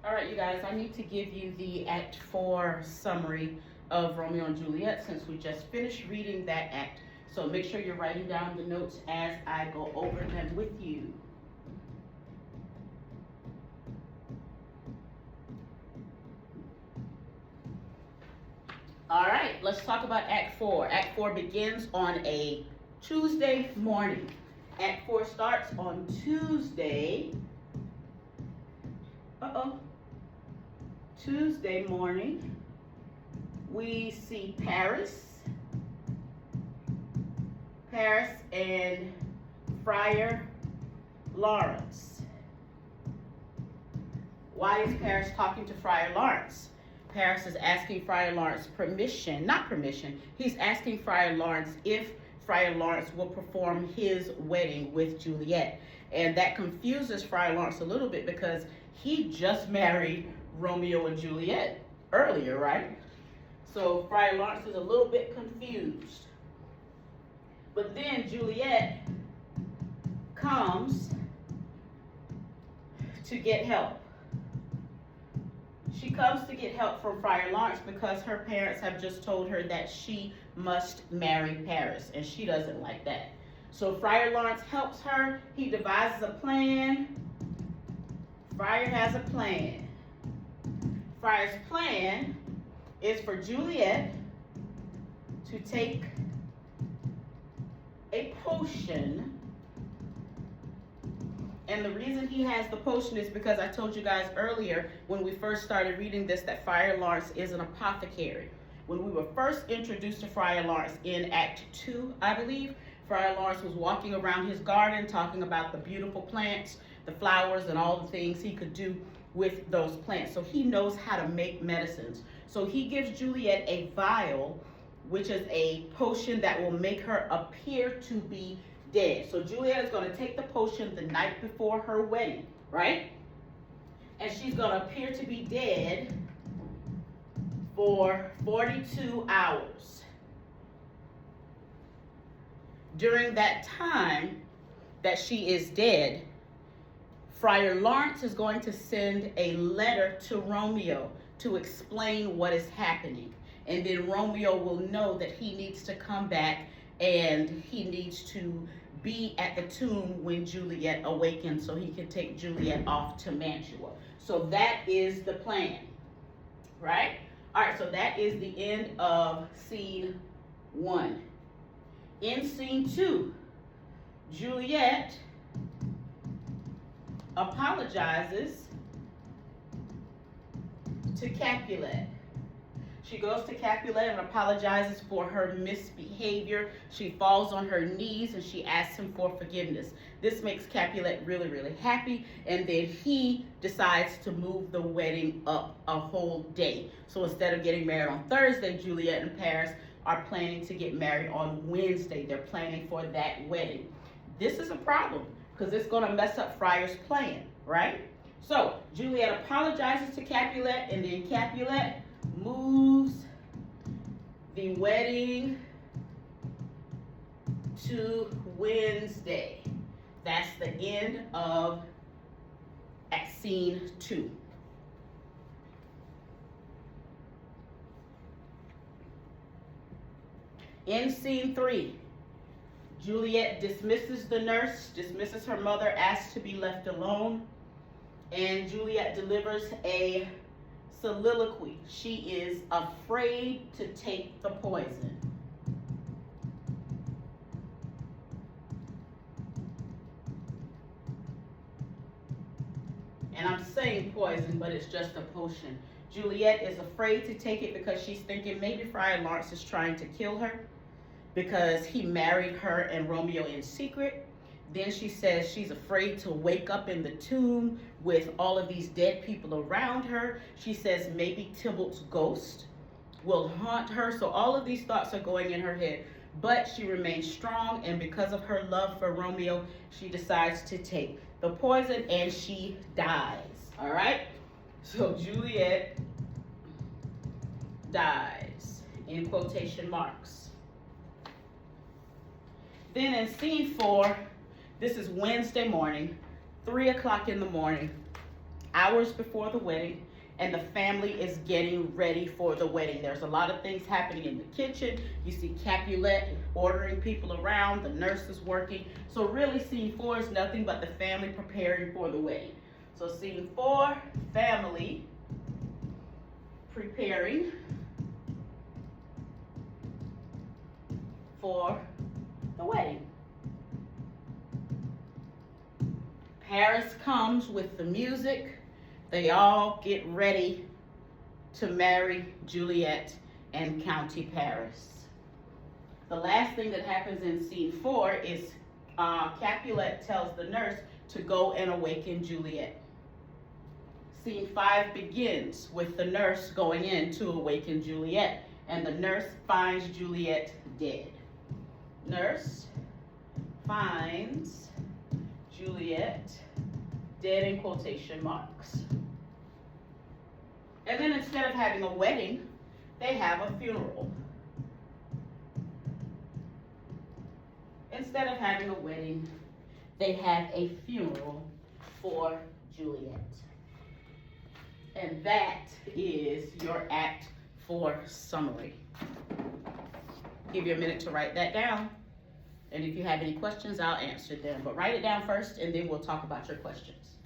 All right, you guys, I need to give you the Act 4 summary of Romeo and Juliet since we just finished reading that act. So make sure you're writing down the notes as I go over them with you. All right, let's talk about Act 4. Act 4 begins on a Tuesday morning. Act 4 starts on Tuesday. Tuesday morning, we see Paris and Friar Lawrence. Why is Paris talking to Friar Lawrence? Paris is asking Friar Lawrence he's asking Friar Lawrence if Friar Lawrence will perform his wedding with Juliet. And that confuses Friar Lawrence a little bit because he just married Romeo and Juliet earlier, right? So Friar Lawrence is a little bit confused. But then Juliet comes to get help. She comes to get help from Friar Lawrence because her parents have just told her that she must marry Paris, and she doesn't like that. So Friar Lawrence helps her. He devises a plan. Friar has a plan. Friar's plan is for Juliet to take a potion. And the reason he has the potion is because I told you guys earlier when we first started reading this that Friar Lawrence is an apothecary. When we were first introduced to Friar Lawrence in Act 2, I believe, Friar Lawrence was walking around his garden talking about the beautiful plants, the flowers, and all the things he could do with those plants. So he knows how to make medicines. So he gives Juliet a vial, which is a potion that will make her appear to be dead. So Juliet is going to take the potion the night before her wedding, right? And she's going to appear to be dead for 42 hours. During that time that she is dead, Friar Lawrence is going to send a letter to Romeo to explain what is happening. And then Romeo will know that he needs to come back and he needs to be at the tomb when Juliet awakens so he can take Juliet off to Mantua. So that is the plan, right? All right, so that is the end of scene 1. In scene 2, Juliet apologizes to Capulet. She goes to Capulet and apologizes for her misbehavior. She falls on her knees and she asks him for forgiveness. This makes Capulet really, really happy, and then he decides to move the wedding up a whole day. So instead of getting married on Thursday, Juliet and Paris are planning to get married on Wednesday. They're planning for that wedding. This is a problem because it's going to mess up Friar's plan, right? So Juliet apologizes to Capulet, and then Capulet moves the wedding to Wednesday. That's the end of scene 2. In scene 3, Juliet dismisses the nurse, dismisses her mother, asks to be left alone, and Juliet delivers a soliloquy. She is afraid to take the poison. And I'm saying poison, but it's just a potion. Juliet is afraid to take it because she's thinking maybe Friar Lawrence is trying to kill her because he married her and Romeo in secret. Then she says she's afraid to wake up in the tomb with all of these dead people around her. She says maybe Tybalt's ghost will haunt her. So all of these thoughts are going in her head. But she remains strong, and because of her love for Romeo, she decides to take the poison and she dies. All right? So Juliet dies, in quotation marks. Then in scene 4, this is Wednesday morning, 3 o'clock in the morning. hours before the wedding, and the family is getting ready for the wedding. There's a lot of things happening in the kitchen. You see Capulet ordering people around, the nurse is working. So really scene 4 is nothing but the family preparing for the wedding. So scene 4, family preparing for the wedding. Paris comes with the music. They all get ready to marry Juliet and County Paris. The last thing that happens in scene 4 is Capulet tells the nurse to go and awaken Juliet. Scene 5 begins with the nurse going in to awaken Juliet, and the nurse finds Juliet dead. Nurse finds Juliet dead in quotation marks. And then instead of having a wedding, they have a funeral. Instead of having a wedding, they have a funeral for Juliet. And that is your Act 4 summary. Give you a minute to write that down. And if you have any questions, I'll answer them. But write it down first, and then we'll talk about your questions.